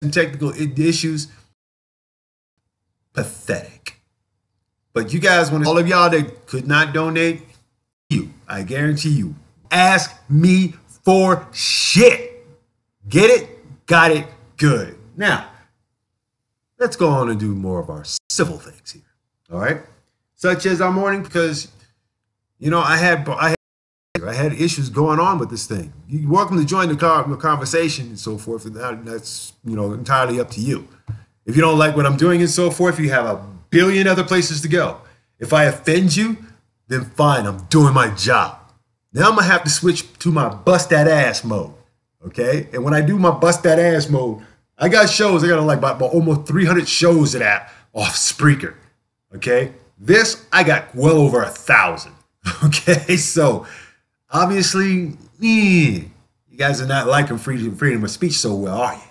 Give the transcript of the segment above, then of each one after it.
some technical issues. Pathetic. But you guys want to, all of y'all that could not donate, I guarantee you, ask me for shit. Get it? Got it? Good. Now, let's go on and do more of our civil things here. All right? Such as our morning, because, you know, I had issues going on with this thing. You're welcome to join the conversation and so forth. And that's, you know, entirely up to you. If you don't like what I'm doing and so forth, you have a billion other places to go. If I offend you, then fine, I'm doing my job. Now I'm going to have to switch to my bust that ass mode, okay? And when I do my bust that ass mode, I got shows. I got like about almost 300 shows of that off Spreaker, okay? This, I got well over 1,000, okay? So obviously, you guys are not liking freedom of speech so well, are you?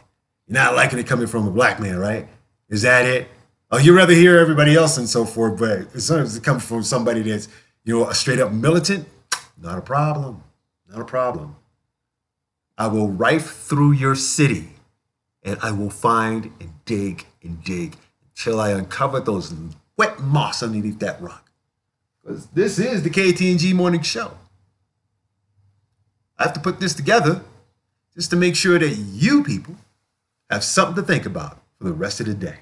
You're not liking it coming from a black man, right? Is that it? Oh, you'd rather hear everybody else and so forth, but as long as it comes from somebody that's, you know, a straight up militant, not a problem. Not a problem. I will rife through your city and I will find and dig until I uncover those wet moss underneath that rock. Because this is the KTNG morning show. I have to put this together just to make sure that you people have something to think about for the rest of the day.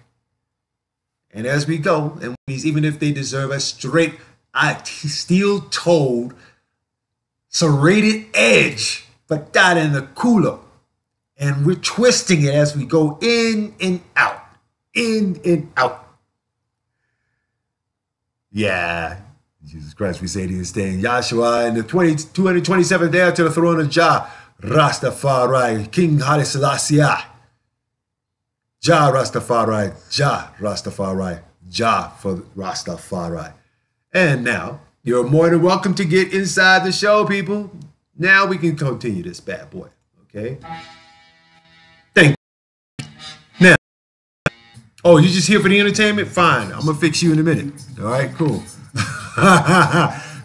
And as we go, and even if they deserve a straight, steel-toed, serrated edge, but that in the cooler. And we're twisting it as we go in and out. In and out. Yeah. Jesus Christ, we say this thing. Yahshua in the 227th day to the throne of Jah, Rastafari, King Haile Selassie. Jah Rastafari, Jah Rastafari, Jah for Rastafari. And now, you're more than welcome to get inside the show, people. Now we can continue this bad boy, okay? Thank you. Now, oh, you just here for the entertainment? Fine, I'm gonna fix you in a minute. All right, cool.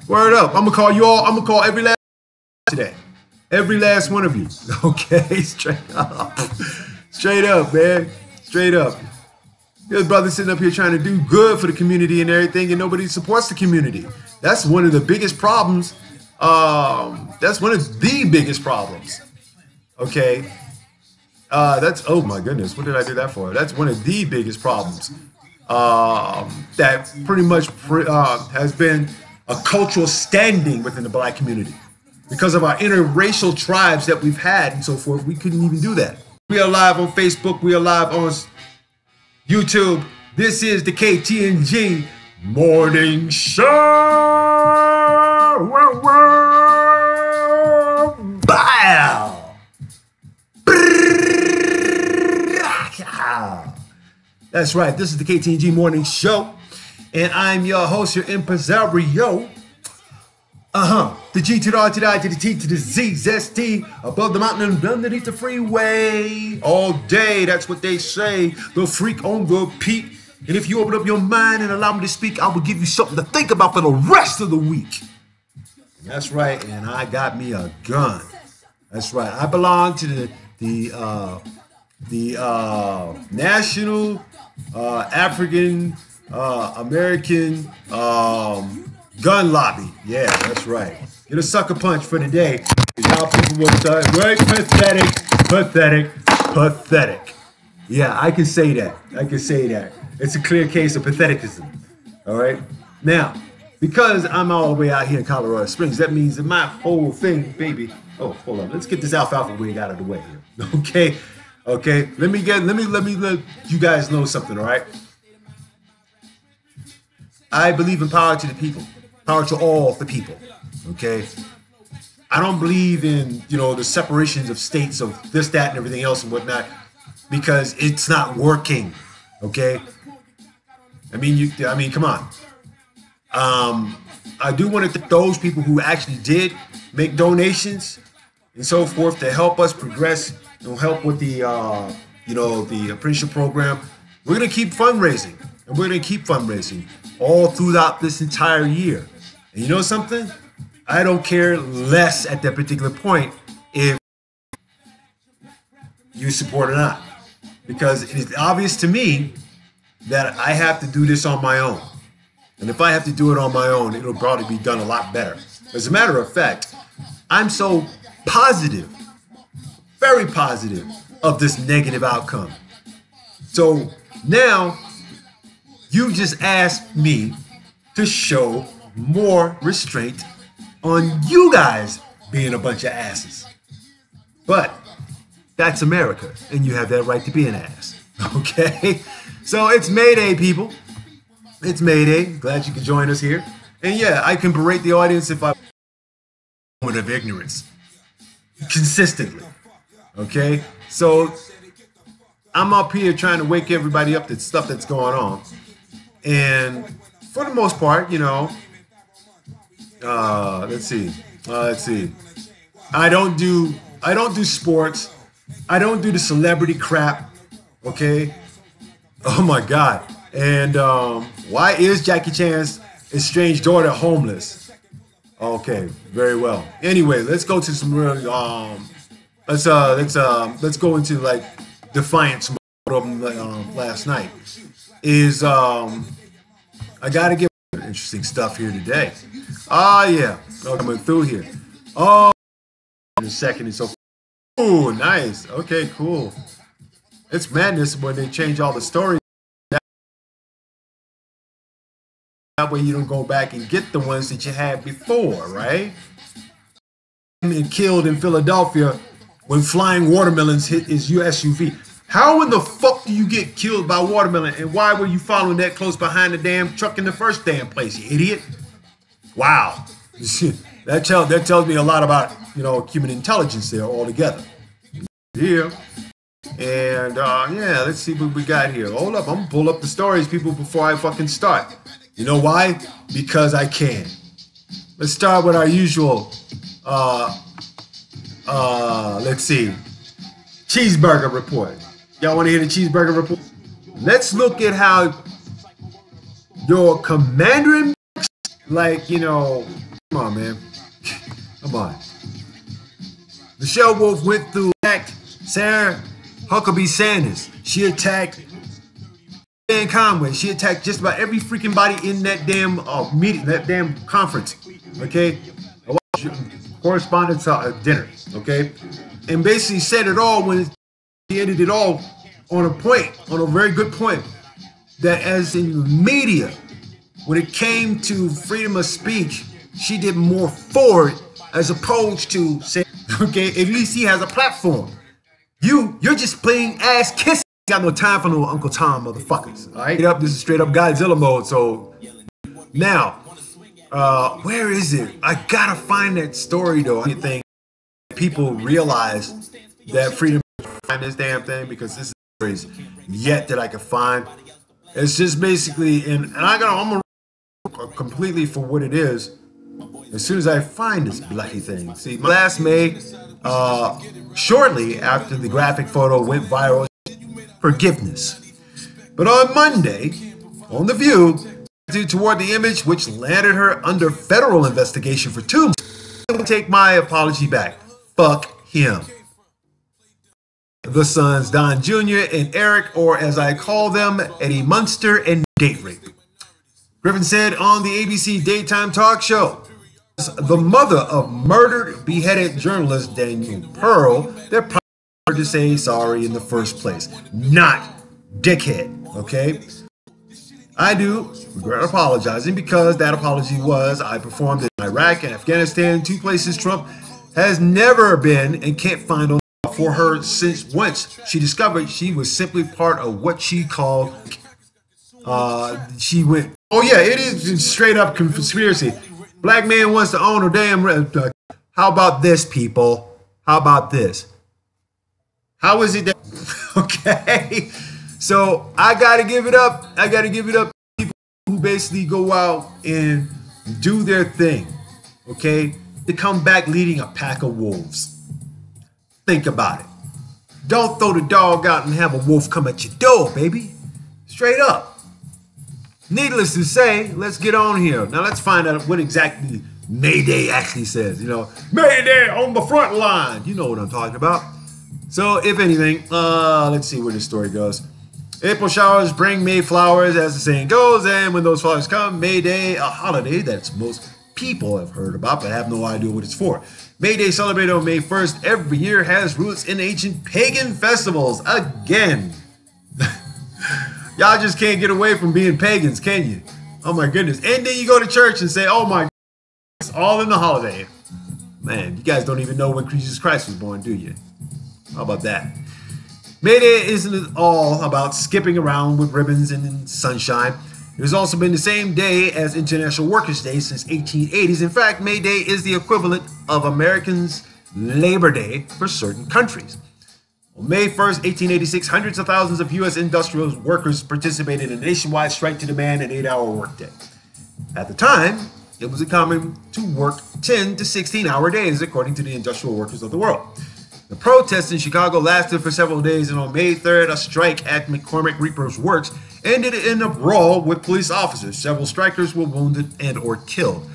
Word up, I'm gonna call you all, I'm gonna call every last today. Every last one of you, okay? Straight up. Straight up, man. Straight up. There's brothers sitting up here trying to do good for the community and everything, and nobody supports the community. That's one of the biggest problems. That's one of the biggest problems. Okay. That's, oh my goodness, what did I do that for? That's one of the biggest problems. That pretty much has been a cultural standing within the black community. Because of our interracial tribes that we've had and so forth, we couldn't even do that. We are live on Facebook. We are live on YouTube. This is the KTNG Morning Show. Bow. That's right. This is the KTNG Morning Show. And I'm your host, your impresario. The G to the R to the I to the T to the Z, zesty, above the mountain and underneath the freeway. All day, that's what they say. The freak on the peak. And if you open up your mind and allow me to speak, I will give you something to think about for the rest of the week. That's right, and I got me a gun. That's right. I belong to the National African American Gun Lobby. Yeah, that's right. Get a sucker punch for the day. Y'all people will start very pathetic. Yeah, I can say that. It's a clear case of patheticism. All right. Now, because I'm all the way out here in Colorado Springs, that means that my whole thing, baby. Oh, hold on. Let's get this alfalfa wig out of the way here. Okay. Let me let you guys know something. All right. I believe in power to the people. Power to all the people, okay? I don't believe in, the separations of states of this, that, and everything else and whatnot because it's not working, okay? I mean, come on. I do want to thank those people who actually did make donations and so forth to help us progress and help with the, the apprenticeship program. We're going to keep fundraising, and we're going to keep fundraising all throughout this entire year. And you know something? I don't care less at that particular point if you support or not. because it is obvious to me that I have to do this on my own. And if I have to do it on my own, it'll probably be done a lot better. As a matter of fact, I'm so positive, very positive of this negative outcome. So now you just asked me to show more restraint on you guys being a bunch of asses. But that's America, and you have that right to be an ass. Okay? So it's Mayday, people. It's Mayday. Glad you could join us here. And yeah, I can berate the audience if I moment of ignorance consistently. Okay? So I'm up here trying to wake everybody up to stuff that's going on. And for the most part, you know, let's see. I don't do sports. I don't do the celebrity crap. Okay? Oh my God. And why is Jackie Chan's estranged daughter homeless? Okay, very well. Anyway, let's go to some real let's go into like Defiance last night. Is I gotta give interesting stuff here today. Yeah. Coming through here. Oh, in a second and so. Ooh, nice. Okay, cool. It's madness when they change all the stories. That way you don't go back and get the ones that you had before, right? And killed in Philadelphia when flying watermelons hit his SUV. How in the fuck do you get killed by watermelon? And why were you following that close behind the damn truck in the first damn place, you idiot? Wow. That tells me a lot about, you know, human intelligence there altogether. Here. And yeah, let's see what we got here. Hold up, I'm gonna pull up the stories, people, before I fucking start. You know why? Because I can. Let's start with our usual let's see. Cheeseburger report. Y'all want to hear the cheeseburger report? Let's look at how your commander in, like, you know, come on, man. Come on. Michelle Wolf went through, attacked Sarah Huckabee Sanders. She attacked Dan Conway. She attacked just about every freaking body in that damn meeting, that damn conference. Okay? I watched correspondence dinner. Okay? And basically said it all when he ended it all on a point, on a very good point, that as in media, when it came to freedom of speech, she did more for it as opposed to saying, okay, at least he has a platform. You're just playing ass kissing. Got no time for no Uncle Tom motherfuckers. All right, this is straight up Godzilla mode. So now, where is it? I gotta find that story though. I think people realize that freedom find this damn thing, because this is yet that I can find. It's just basically, and I'm gonna completely for what it is as soon as I find this bloody thing. See, last May, shortly after the graphic photo went viral, forgiveness. But on Monday, on The View, toward the image which landed her under federal investigation for 2 months. I will take my apology back. Fuck him. The sons Don Jr. and Eric, or as I call them, Eddie Munster and date rape. Griffin said on the ABC daytime talk show, the mother of murdered, beheaded journalist Daniel Pearl, they're probably to say sorry in the first place, not dickhead, okay? I do regret apologizing, because that apology was I performed in Iraq and Afghanistan, 2 places Trump has never been and can't find on for her since once she discovered she was simply part of what she called, she went, oh yeah, it is straight up conspiracy. Black man wants to own a damn, how about this, people? How about this? How is it that, okay? So I gotta give it up. I gotta give it up to people who basically go out and do their thing, okay? They come back leading a pack of wolves. Think about it. Don't throw the dog out and have a wolf come at your door, baby. Straight up. Needless to say, let's get on here. Now let's find out what exactly Mayday actually says. You know, Mayday on the front line. You know what I'm talking about. So, if anything, let's see where this story goes. April showers bring May flowers, as the saying goes, and when those flowers come, May Day, a holiday that most people have heard about but have no idea what it's for. May Day, celebrated on May 1st every year, has roots in ancient pagan festivals. Again, y'all just can't get away from being pagans, can you? Oh my goodness. And then you go to church and say, oh my goodness, it's all in the holiday. Man, you guys don't even know when Jesus Christ was born, do you? How about that? May Day isn't all about skipping around with ribbons and sunshine. It has also been the same day as International Workers' Day since 1880s. In fact, May Day is the equivalent of Americans' Labor Day for certain countries. On May 1st, 1886, hundreds of thousands of U.S. industrial workers participated in a nationwide strike to demand an 8-hour workday. At the time, it was common to work 10 to 16-hour days, according to the industrial workers of the world. The protests in Chicago lasted for several days, and on May 3rd, a strike at McCormick Reaper's Works ended in a brawl with police officers. Several strikers were wounded and or killed.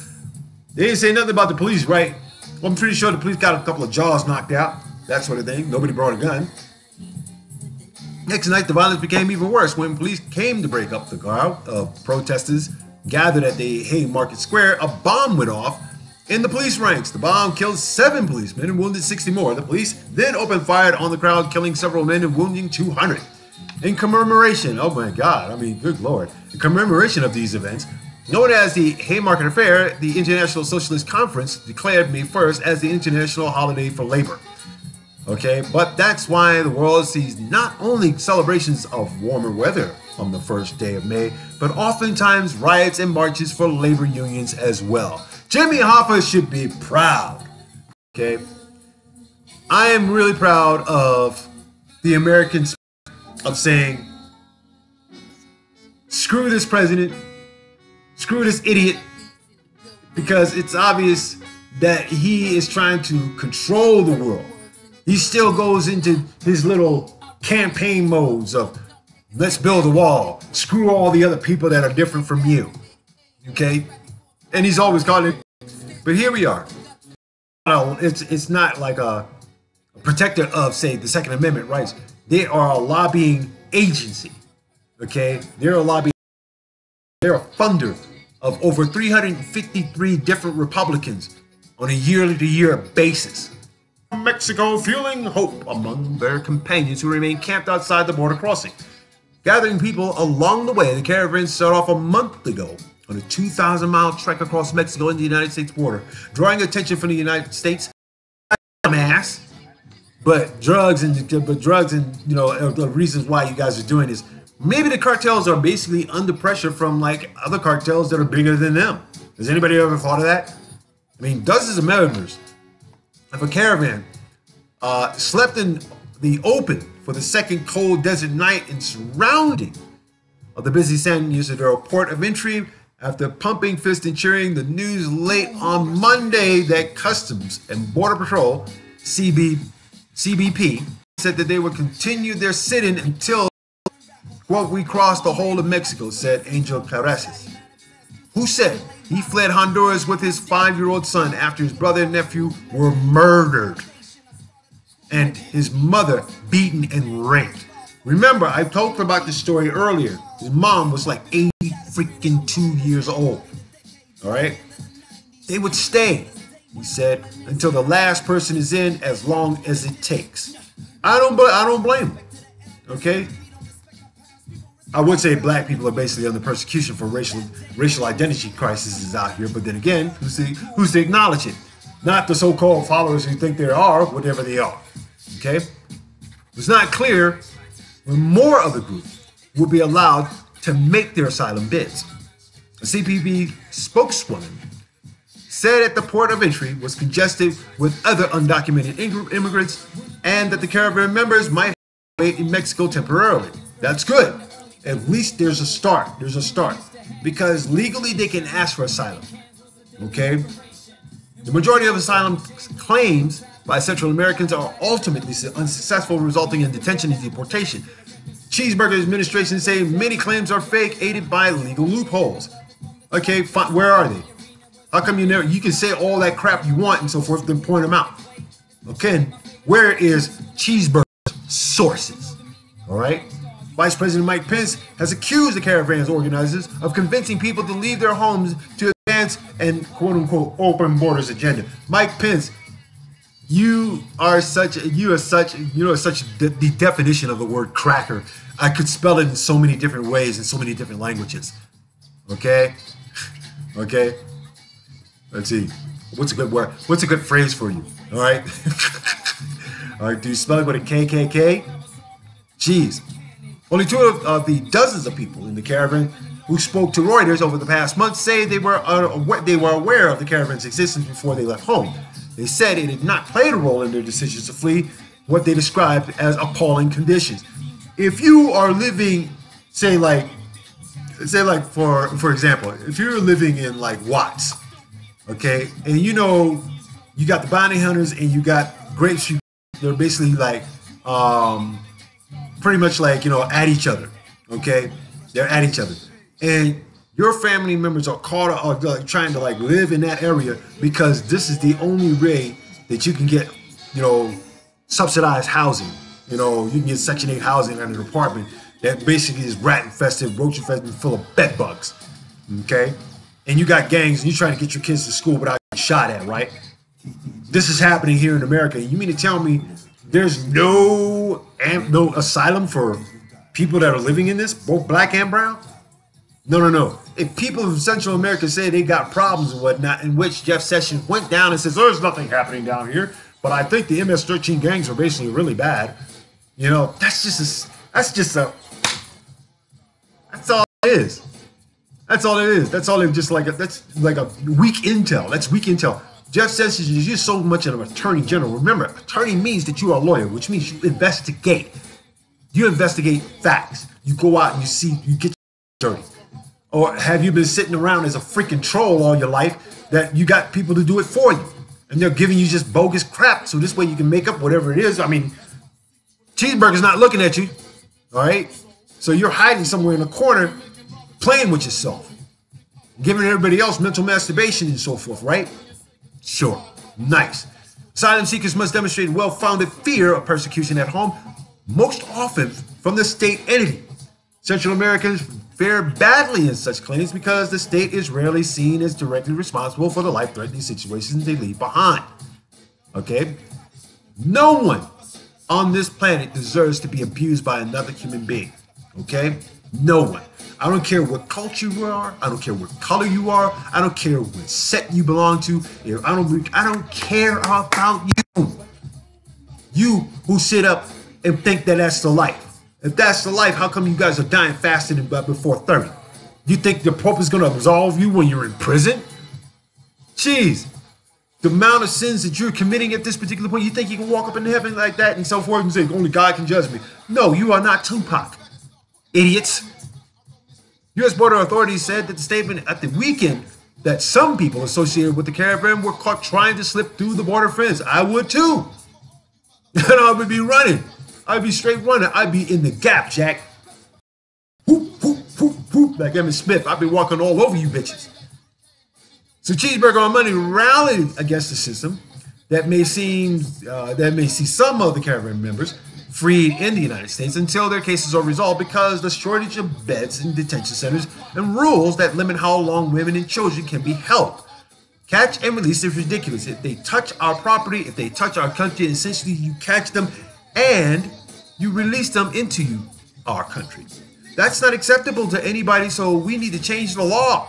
They didn't say nothing about the police, right? Well, I'm pretty sure the police got a couple of jaws knocked out, that sort of thing. Nobody brought a gun. Next night, the violence became even worse. When police came to break up the crowd of protesters gathered at the Haymarket Square, a bomb went off in the police ranks. The bomb killed 7 policemen and wounded 60 more. The police then opened fire on the crowd, killing several men and wounding 200. In commemoration, oh my God, I mean, good Lord. In commemoration of these events, known as the Haymarket Affair, the International Socialist Conference declared May 1st as the International Holiday for Labor. Okay, but that's why the world sees not only celebrations of warmer weather on the first day of May, but oftentimes riots and marches for labor unions as well. Jimmy Hoffa should be proud. Okay, I am really proud of the Americans of saying, screw this president, screw this idiot, because it's obvious that he is trying to control the world. He still goes into his little campaign modes of, let's build a wall, screw all the other people that are different from you. Okay? And he's always calling it. But here we are. It's not like a protector of, say, the Second Amendment rights. They are a lobbying agency. Okay? They're a lobbying. They're a funder of over 353 different Republicans on a year-to-year basis. Mexico fueling hope among their companions who remain camped outside the border crossing. Gathering people along the way, the caravan set off a month ago on a 2,000-mile trek across Mexico and the United States border, drawing attention from the United States. Mass, but drugs and the reasons why you guys are doing this. Maybe the cartels are basically under pressure from like other cartels that are bigger than them. Has anybody ever thought of that? I mean, dozens of members of a caravan slept in the open for the second cold desert night in surrounding of the busy San Isidro port of entry after pumping fist and cheering the news late on Monday that Customs and Border Patrol, CBP, said that they would continue their sit-in until, quote, we crossed the whole of Mexico, said Angel Carreses, who said he fled Honduras with his 5-year-old son after his brother and nephew were murdered and his mother beaten and raped. Remember, I talked about this story earlier. His mom was like 80 freaking 2 years old. All right? They would stay, he said, until the last person is in, as long as it takes. I don't blame him. Okay? I would say black people are basically under persecution for racial identity crises out here, but then again, who's to acknowledge it? Not the so-called followers who think they are, whatever they are. Okay? It's not clear when more of the group will be allowed to make their asylum bids. A CPB spokeswoman said that the port of entry was congested with other undocumented immigrants and that the caravan members might wait in Mexico temporarily. That's good. At least there's a start. There's a start. Because legally they can ask for asylum. Okay? The majority of asylum claims by Central Americans are ultimately unsuccessful, resulting in detention and deportation. Cheeseburger administration say many claims are fake, aided by legal loopholes. Okay, fine. Where are they? How come you can say all that crap you want and so forth, then point them out? Okay, where is Cheeseburger? sources. All right? Vice President Mike Pence has accused the caravan's organizers of convincing people to leave their homes to advance an quote-unquote open borders agenda. Mike Pence, you are such the definition of the word cracker. I could spell it in so many different ways in so many different languages. Okay? Okay? Let's see. What's a good word? What's a good phrase for you? All right? All right, do you spell it with a KKK? Jeez. Only two of the dozens of people in the caravan who spoke to Reuters over the past month say they were aware of the caravan's existence before they left home. They said it had not played a role in their decisions to flee what they described as appalling conditions. If you are living, say like for example, if you're living in like Watts, okay, and you know you got the bounty hunters and you got Grape Street, they're basically like pretty much like, you know, at each other, okay? They're at each other. And your family members are caught or trying to like live in that area because this is the only way that you can get, you know, subsidized housing. You know, you can get Section 8 housing at an apartment that basically is rat infested, roach infested, full of bed bugs, okay? And you got gangs and you're trying to get your kids to school without getting shot at, right? This is happening here in America. You mean to tell me there's no asylum for people that are living in this, both black and brown? No. If people in Central America say they got problems and whatnot, in which Jeff Sessions went down and says, there's nothing happening down here, but I think the MS-13 gangs are basically really bad. You know, that's all it is. That's all it is. That's all it just like that's like a weak intel. That's weak intel. Jeff Sessions is just so much of an attorney general. Remember, attorney means that you are a lawyer, which means you investigate. You investigate facts. You go out and you get dirty. Or have you been sitting around as a freaking troll all your life that you got people to do it for you? And they're giving you just bogus crap. So this way you can make up whatever it is. I mean, Cheeseburger's not looking at you. All right? So you're hiding somewhere in a corner playing with yourself. Giving everybody else mental masturbation and so forth, right? Sure. Nice. Asylum seekers must demonstrate well-founded fear of persecution at home, most often from the state entity. Central Americans fare badly in such claims because the state is rarely seen as directly responsible for the life-threatening situations they leave behind. Okay? No one on this planet deserves to be abused by another human being. Okay? No one. I don't care what culture you are. I don't care what color you are. I don't care what set you belong to. I don't care about you. You who sit up and think that that's the life. If that's the life, how come you guys are dying faster than before 30? You think the Pope is going to absolve you when you're in prison? Jeez. The amount of sins that you're committing at this particular point, you think you can walk up into heaven like that and so forth and say, only God can judge me. No, you are not Tupac. Idiots. U.S. border authorities said that the statement at the weekend that some people associated with the caravan were caught trying to slip through the border fence. I would too. And I would be running. I'd be straight running. I'd be in the gap, Jack. Whoop, whoop, whoop, whoop, like Emmitt Smith. I'd be walking all over you bitches. So Cheeseburger on Monday rallied against the system that may see some of the caravan members freed in the United States until their cases are resolved because the shortage of beds in detention centers and rules that limit how long women and children can be held. Catch and release is ridiculous. If they touch our property, if they touch our country, essentially you catch them and you release them into our country. That's not acceptable to anybody, so we need to change the law.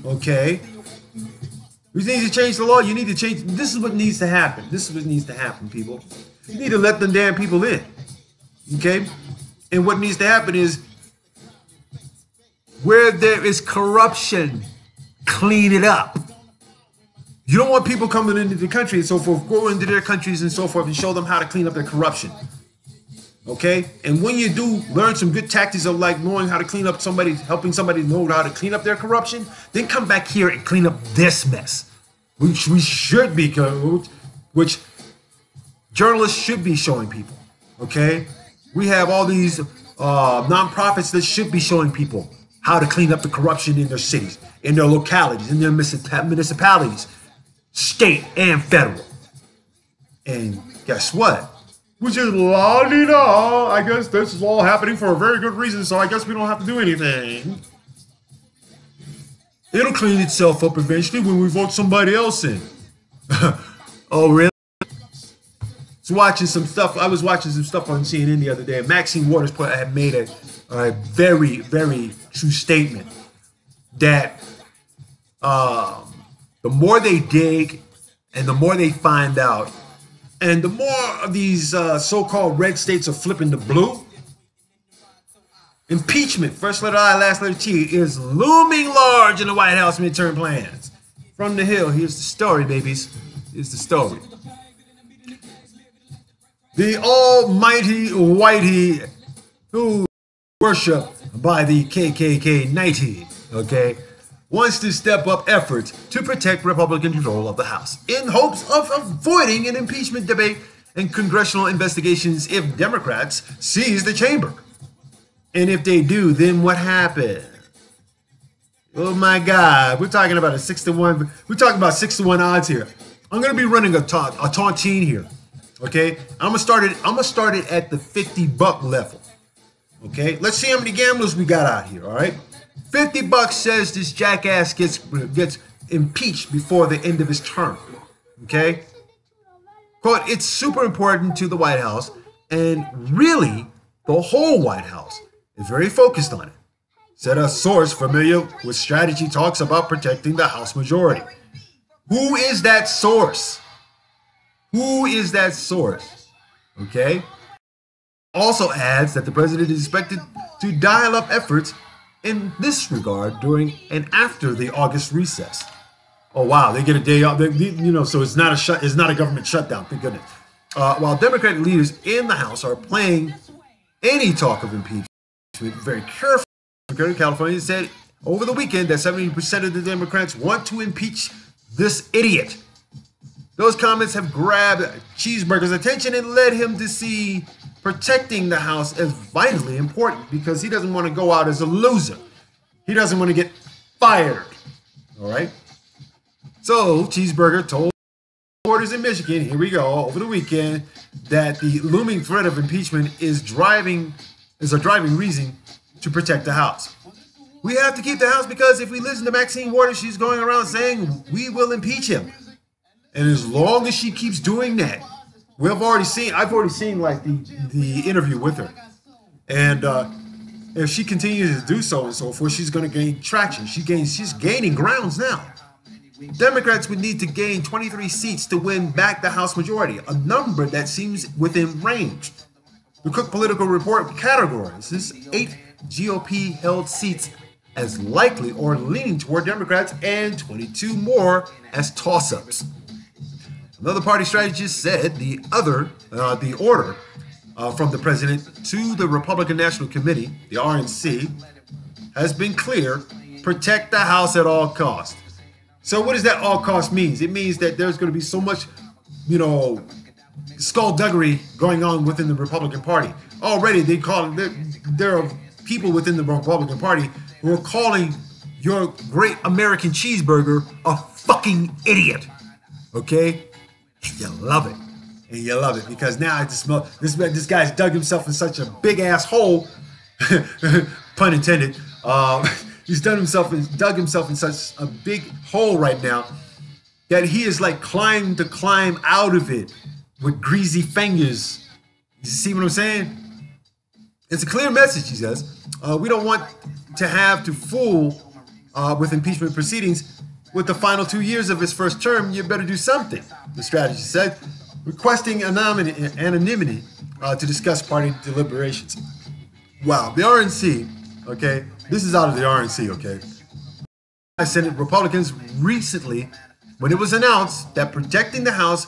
Okay? We need to change the law. You need to change. This is what needs to happen. This is what needs to happen, people. You need to let them damn people in. Okay? And what needs to happen is where there is corruption, clean it up. You don't want people coming into the country and so forth, go into their countries and so forth and show them how to clean up their corruption. Okay? And when you do learn some good tactics of like knowing how to clean up somebody, helping somebody know how to clean up their corruption, then come back here and clean up this mess. Which we should be, which journalists should be showing people. Okay? We have all these nonprofits that should be showing people how to clean up the corruption in their cities, in their localities, in their municipalities, state and federal. And guess what? which is la-di-da. I guess this is all happening for a very good reason, so I guess we don't have to do anything. It'll clean itself up eventually when we vote somebody else in. Oh, really? I was watching some stuff on CNN the other day. Maxine Waters had made a very, very true statement that the more they dig and the more they find out, and the more of these so-called red states are flipping to blue, impeachment, first letter I, last letter T, is looming large in the White House midterm plans. From the Hill, here's the story, babies. Here's the story. The almighty whitey who worship by the KKK 90, okay, wants to step up efforts to protect Republican control of the House in hopes of avoiding an impeachment debate and congressional investigations if Democrats seize the chamber. And if they do, then what happens? Oh my God, we're talking about a 6-1. We're talking about 6-1 odds here. I'm gonna be running a taunting here. Okay, I'm gonna start it at the $50 level. Okay, let's see how many gamblers we got out here. All right, $50 says this jackass gets impeached before the end of his term. Okay, quote, it's super important to the White House, and really the whole White House is very focused on it, said a source familiar with strategy talks about protecting the House majority. Who is that source? Who is that source? Okay. Also adds that the president is expected to dial up efforts in this regard during and after the August recess. Oh wow, they get a day off. So it's not a government shutdown. Thank goodness. While Democratic leaders in the House are playing any talk of impeachment very carefully, California said over the weekend that 70% of the Democrats want to impeach this idiot. Those comments have grabbed Cheeseburger's attention and led him to see protecting the House as vitally important because he doesn't want to go out as a loser. He doesn't want to get fired. All right? So Cheeseburger told reporters in Michigan, here we go, over the weekend, that the looming threat of impeachment is a driving reason to protect the House. We have to keep the House because if we listen to Maxine Waters, she's going around saying we will impeach him. And as long as she keeps doing that, I've already seen like the interview with her. And if she continues to do so and so forth, she's going to gain traction. She's gaining grounds now. Democrats would need to gain 23 seats to win back the House majority, a number that seems within range. The Cook Political Report categorizes 8 GOP-held seats as likely or leaning toward Democrats and 22 more as toss-ups. Another party strategist said the order from the president to the Republican National Committee, the RNC, has been clear: protect the House at all costs. So what does that all cost mean? It means that there's going to be so much, skullduggery going on within the Republican Party. Already there are people within the Republican Party who are calling your great American cheeseburger a fucking idiot. Okay? And you love it. And you love it because now I just smell this guy's dug himself in such a big ass hole, pun intended. He's dug himself in such a big hole right now that he is like trying to climb out of it with greasy fingers. You see what I'm saying? It's a clear message, he says. We don't want to have to fool with impeachment proceedings. With the final 2 years of his first term, you better do something, the strategist said, requesting anonymity to discuss party deliberations. Wow, the RNC, okay, this is out of the RNC, okay. Senate Republicans recently, when it was announced that protecting the House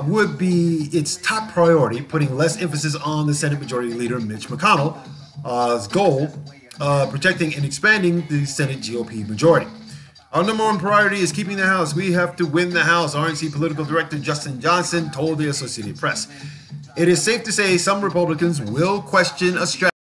would be its top priority, putting less emphasis on the Senate Majority Leader Mitch McConnell's goal, protecting and expanding the Senate GOP majority. Our number one priority is keeping the House. We have to win the House, RNC Political Director Justin Johnson told the Associated Press. It is safe to say some Republicans will question a strategy